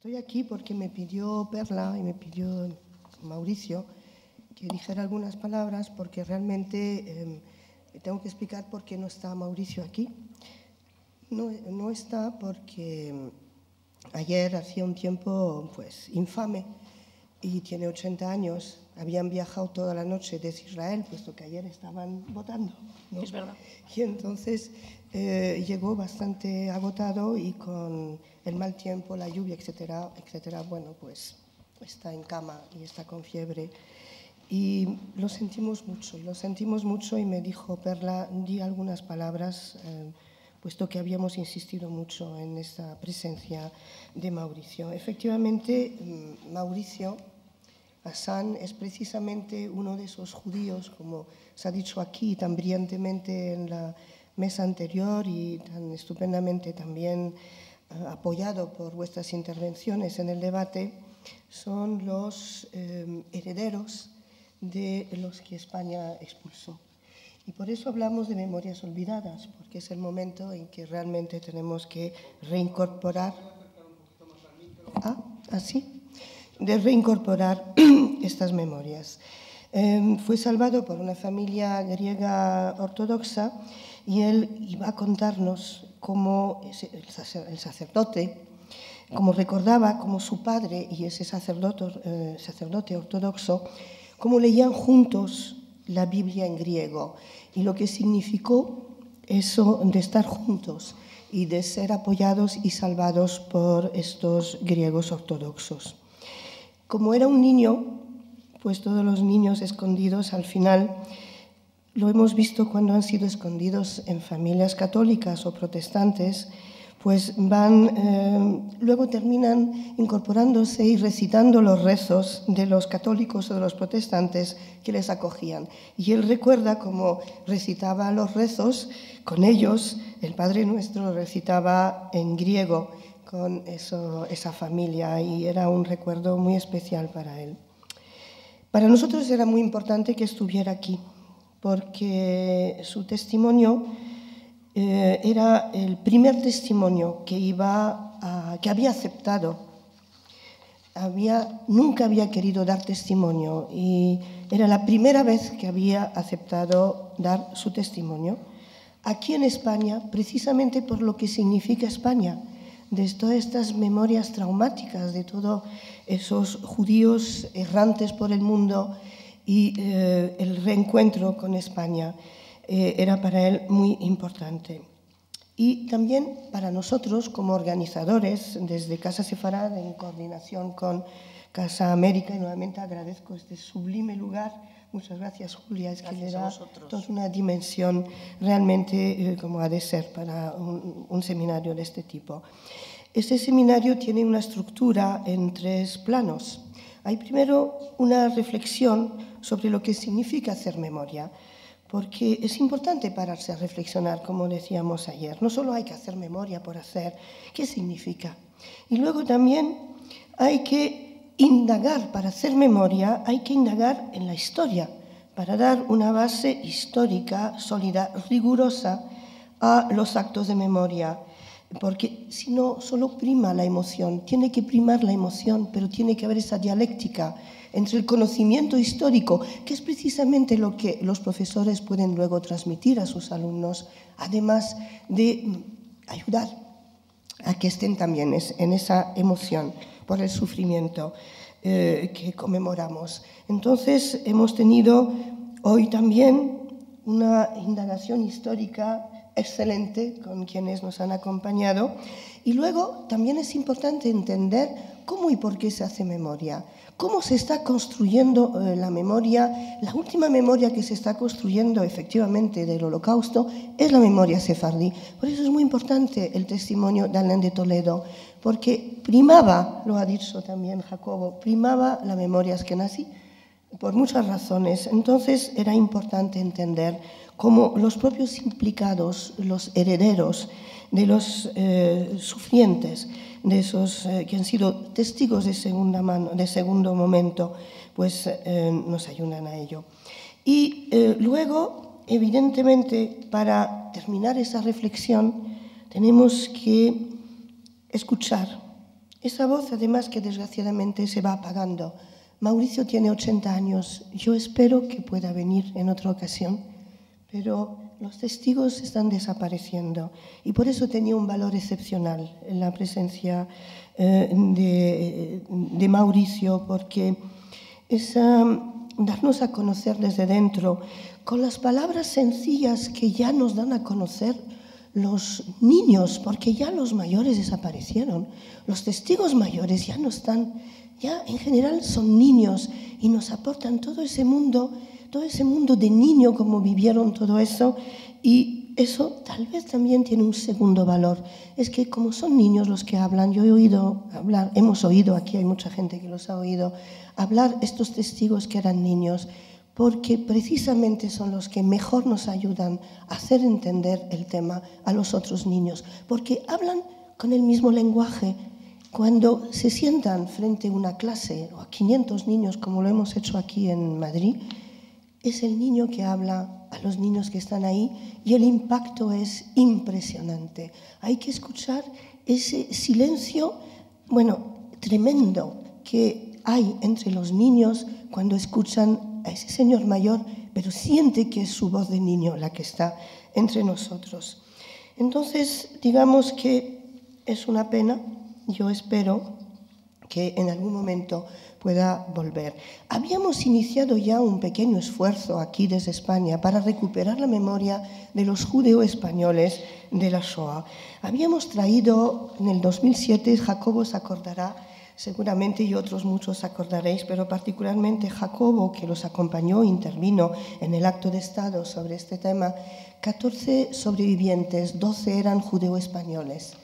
Estoy aquí porque me pidió Perla y me pidió Mauricio que dijera algunas palabras porque realmente tengo que explicar por qué no está Mauricio aquí. No está porque ayer hacía un tiempo pues infame y tiene 80 años. Habían viajado toda la noche desde Israel, puesto que ayer estaban votando, ¿no? Es verdad. Y entonces llegó bastante agotado y con el mal tiempo, la lluvia, etcétera, etcétera, bueno, pues está en cama y está con fiebre. Y lo sentimos mucho y me dijo, Perla, di algunas palabras, puesto que habíamos insistido mucho en esta presencia de Mauricio. Efectivamente, Mauricio Hassan es precisamente uno de esos judíos, como se ha dicho aquí tan brillantemente en la mesa anterior y tan estupendamente también apoyado por vuestras intervenciones en el debate, son los herederos de los que España expulsó. Y por eso hablamos de memorias olvidadas, porque es el momento en que realmente tenemos que reincorporar. De reincorporar estas memorias. Fue salvado por una familia griega ortodoxa y él iba a contarnos cómo el sacerdote, como recordaba cómo su padre y ese sacerdote ortodoxo, cómo leían juntos la Biblia en griego y lo que significó eso de estar juntos y de ser apoyados y salvados por estos griegos ortodoxos. Como era un niño, pues todos los niños escondidos al final, lo hemos visto cuando han sido escondidos en familias católicas o protestantes, pues luego terminan incorporándose y recitando los rezos de los católicos o de los protestantes que les acogían. Y él recuerda cómo recitaba los rezos con ellos, el Padre Nuestro lo recitaba en griego con esa familia y era un recuerdo muy especial para él. Para nosotros era muy importante que estuviera aquí, porque su testimonio era el primer testimonio que había aceptado. Nunca había querido dar testimonio y era la primera vez que había aceptado dar su testimonio aquí en España, precisamente por lo que significa España, de todas estas memorias traumáticas, de todos esos judíos errantes por el mundo y el reencuentro con España. Era para él muy importante. Y también para nosotros, como organizadores, desde Casa Sefarad, en coordinación con Casa América, y nuevamente agradezco este sublime lugar. Muchas gracias, Julia, es que le da toda una dimensión realmente como ha de ser para un seminario de este tipo. Este seminario tiene una estructura en 3 planos. Hay primero una reflexión sobre lo que significa hacer memoria, porque es importante pararse a reflexionar, como decíamos ayer. No solo hay que hacer memoria por hacer, ¿qué significa? Y luego también hay que indagar, para hacer memoria, hay que indagar en la historia, para dar una base histórica, sólida, rigurosa a los actos de memoria. Porque si no, solo prima la emoción, tiene que primar la emoción, pero tiene que haber esa dialéctica entre el conocimiento histórico, que es precisamente lo que los profesores pueden luego transmitir a sus alumnos, además de ayudar a que estén también en esa emoción por el sufrimiento que conmemoramos. Entonces, hemos tenido hoy también una indagación histórica excelente con quienes nos han acompañado. Y luego también es importante entender cómo y por qué se hace memoria, cómo se está construyendo la memoria. La última memoria que se está construyendo efectivamente del Holocausto es la memoria sefardí. Por eso es muy importante el testimonio de Alain de Toledo, porque primaba, lo ha dicho también Jacobo, primaba la memoria askenazí por muchas razones. Entonces era importante entender cómo los propios implicados, los herederos de los sufrientes, de esos que han sido testigos de segunda mano, de segundo momento, pues nos ayudan a ello. Y luego, evidentemente, para terminar esa reflexión, tenemos que escuchar Esa voz, además, que desgraciadamente se va apagando. Mauricio tiene 80 años. Yo espero que pueda venir en otra ocasión, pero los testigos están desapareciendo y por eso tenía un valor excepcional en la presencia de Mauricio, porque es darnos a conocer desde dentro, con las palabras sencillas que ya nos dan a conocer los niños, porque ya los mayores desaparecieron, los testigos mayores ya no están, ya en general son niños y nos aportan todo ese mundo de niño, como vivieron todo eso, y eso tal vez también tiene un segundo valor. Es que como son niños los que hablan, yo he oído hablar, hemos oído, aquí hay mucha gente que los ha oído, hablar estos testigos que eran niños, porque precisamente son los que mejor nos ayudan a hacer entender el tema a los otros niños, porque hablan con el mismo lenguaje. Cuando se sientan frente a una clase o a 500 niños, como lo hemos hecho aquí en Madrid, es el niño que habla a los niños que están ahí y el impacto es impresionante. Hay que escuchar ese silencio, tremendo que hay entre los niños cuando escuchan a ese señor mayor, pero siente que es su voz de niño la que está entre nosotros. Entonces, digamos que es una pena. Yo espero que en algún momento pueda volver. Habíamos iniciado ya un pequeño esfuerzo aquí desde España para recuperar la memoria de los judeo-españoles de la Shoah. Habíamos traído en el 2007, Jacobo se acordará, seguramente y otros muchos acordaréis, pero particularmente Jacobo, que los acompañó, intervino en el acto de Estado sobre este tema, 14 sobrevivientes, 12 eran judeo-españoles.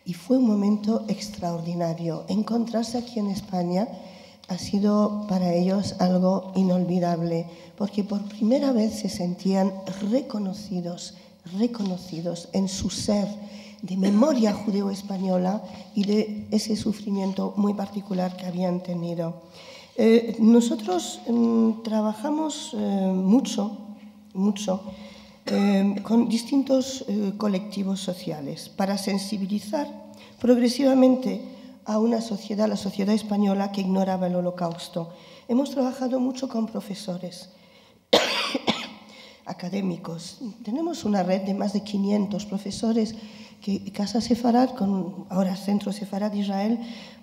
Y fue un momento extraordinario. Encontrarse aquí en España ha sido para ellos algo inolvidable, porque por primera vez se sentían reconocidos en su ser de memoria judeo-española y de ese sufrimiento muy particular que habían tenido. Nosotros trabajamos mucho con distintos colectivos sociales para sensibilizar progresivamente a una sociedad, la sociedad española, que ignoraba el Holocausto. Hemos trabajado mucho con profesores, académicos. Tenemos una red de más de 500 profesores que Casa Sefarad, ahora Centro Sefarad de Israel,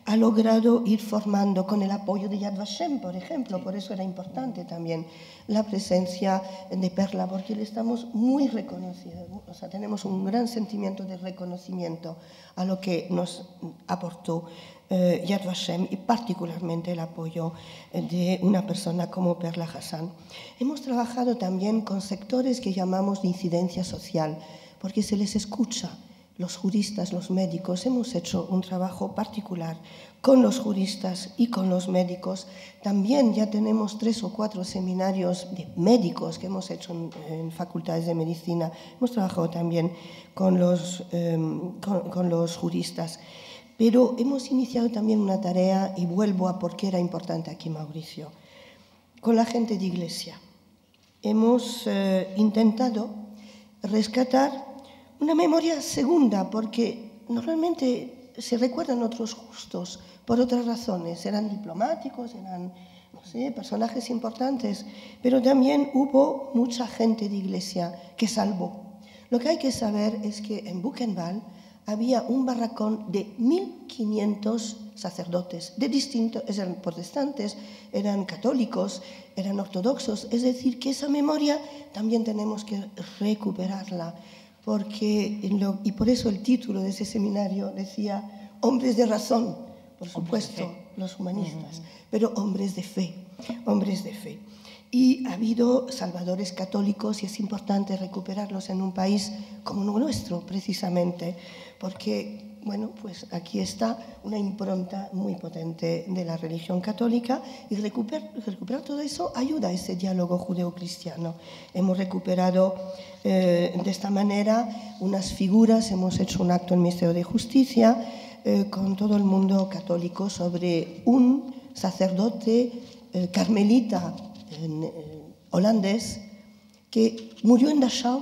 ha logrado ir formando con el apoyo de Yad Vashem, por ejemplo. Por eso era importante también la presencia de Perla, porque le estamos muy reconocidos. O sea, tenemos un gran sentimiento de reconocimiento a lo que nos aportó Yad Vashem y particularmente el apoyo de una persona como Perla Hassan. Hemos trabajado también con sectores que llamamos de incidencia social, porque se les escucha. Los juristas, los médicos, hemos hecho un trabajo particular con los juristas y con los médicos. También ya tenemos 3 o 4 seminarios de médicos que hemos hecho en facultades de medicina. Hemos trabajado también con los juristas. Pero hemos iniciado también una tarea, y vuelvo a por qué era importante aquí Mauricio, con la gente de iglesia. Hemos intentado rescatar una memoria segunda, porque normalmente se recuerdan otros justos por otras razones. Eran diplomáticos, eran, personajes importantes, pero también hubo mucha gente de iglesia que salvó. Lo que hay que saber es que en Buchenwald había un barracón de 1.500 sacerdotes, de distintos, eran protestantes, eran católicos, eran ortodoxos. Es decir, que esa memoria también tenemos que recuperarla. Y por eso el título de ese seminario decía hombres de razón, por supuesto, los humanistas, pero hombres de fe. Y ha habido salvadores católicos y es importante recuperarlos en un país como el nuestro, precisamente, porque, pues aquí está una impronta muy potente de la religión católica y recuperar todo eso ayuda a ese diálogo judeo-cristiano. Hemos recuperado de esta manera unas figuras, hemos hecho un acto en el Ministerio de Justicia con todo el mundo católico sobre un sacerdote carmelita holandés que murió en Dachau.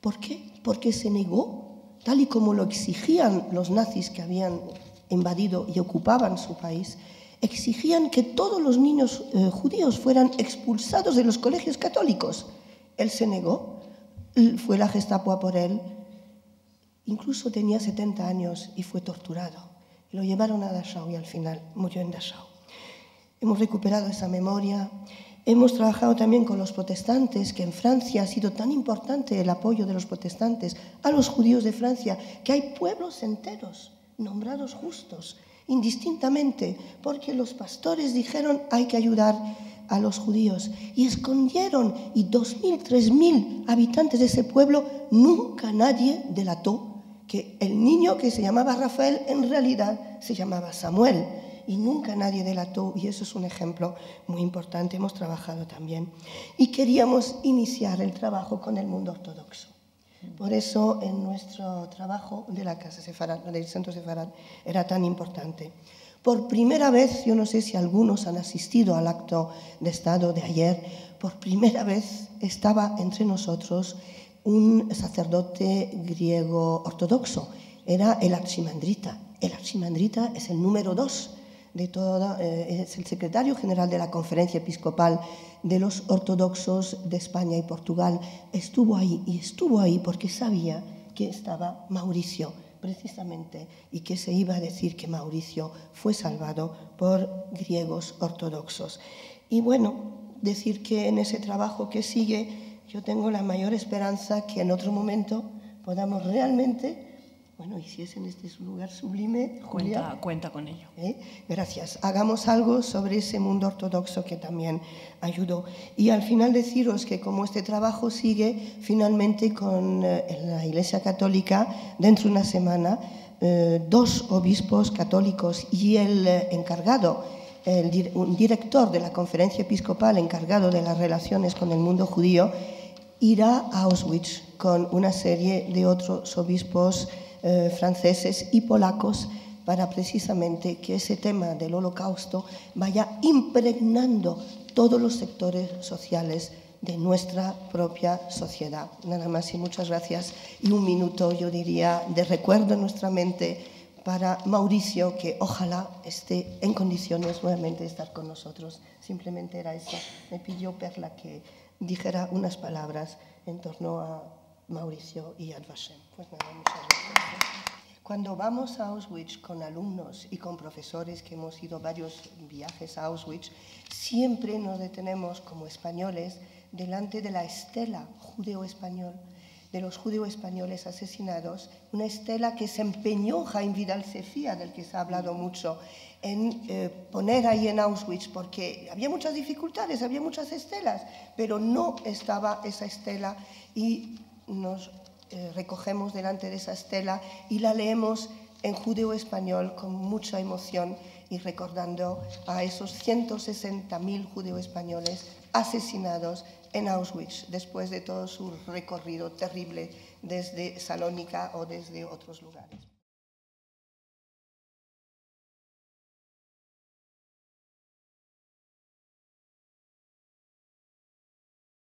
¿Por qué? Porque se negó, tal y como lo exigían los nazis que habían invadido y ocupaban su país, exigían que todos los niños judíos fueran expulsados de los colegios católicos. Él se negó, fue la Gestapo a por él, incluso tenía 70 años y fue torturado. Lo llevaron a Dachau y al final murió en Dachau. Hemos recuperado esa memoria. Hemos trabajado también con los protestantes, que en Francia ha sido tan importante el apoyo de los protestantes a los judíos de Francia, que hay pueblos enteros nombrados justos, indistintamente, porque los pastores dijeron hay que ayudar a los judíos y escondieron, y 2.000, 3.000 habitantes de ese pueblo, nunca nadie delató que el niño que se llamaba Rafael en realidad se llamaba Samuel, y nunca nadie delató, y eso es un ejemplo muy importante. Hemos trabajado también y queríamos iniciar el trabajo con el mundo ortodoxo. Por eso en nuestro trabajo de la Casa Sefarad, del Centro Sefarad, era tan importante. Por primera vez, yo no sé si algunos han asistido al acto de Estado de ayer, por primera vez estaba entre nosotros un sacerdote griego ortodoxo, era el archimandrita. El archimandrita es el número 2 de todo, es el secretario general de la Conferencia Episcopal de los Ortodoxos de España y Portugal. Estuvo ahí porque sabía que estaba Mauricio, precisamente, y que se iba a decir que Mauricio fue salvado por griegos ortodoxos. Y bueno, decir que en ese trabajo que sigue, yo tengo la mayor esperanza que en otro momento podamos realmente, bueno, y si es en este lugar sublime, Julia, cuenta con ello. Gracias. Hagamos algo sobre ese mundo ortodoxo que también ayudó. Y al final deciros que como este trabajo sigue, finalmente con la Iglesia Católica, dentro de una semana, 2 obispos católicos y el encargado, un director de la Conferencia Episcopal encargado de las relaciones con el mundo judío, irá a Auschwitz con una serie de otros obispos franceses y polacos para precisamente que ese tema del Holocausto vaya impregnando todos los sectores sociales de nuestra propia sociedad. Nada más y muchas gracias. Y un minuto, yo diría, de recuerdo en nuestra mente para Mauricio, que ojalá esté en condiciones nuevamente de estar con nosotros. Simplemente era eso. Me pidió Perla que dijera unas palabras en torno a Mauricio y Yad Vashem. Pues nada, muchas gracias. Cuando vamos a Auschwitz con alumnos y con profesores, que hemos ido varios viajes a Auschwitz, siempre nos detenemos como españoles delante de la estela judeo-español, de los judeo-españoles asesinados, una estela que se empeñó Jaime Vidal Cefía, del que se ha hablado mucho, en poner ahí en Auschwitz, porque había muchas dificultades, había muchas estelas, pero no estaba esa estela, y nos recogemos delante de esa estela y la leemos en judeo-español con mucha emoción y recordando a esos 160.000 judeo-españoles asesinados en Auschwitz después de todo su recorrido terrible desde Salónica o desde otros lugares.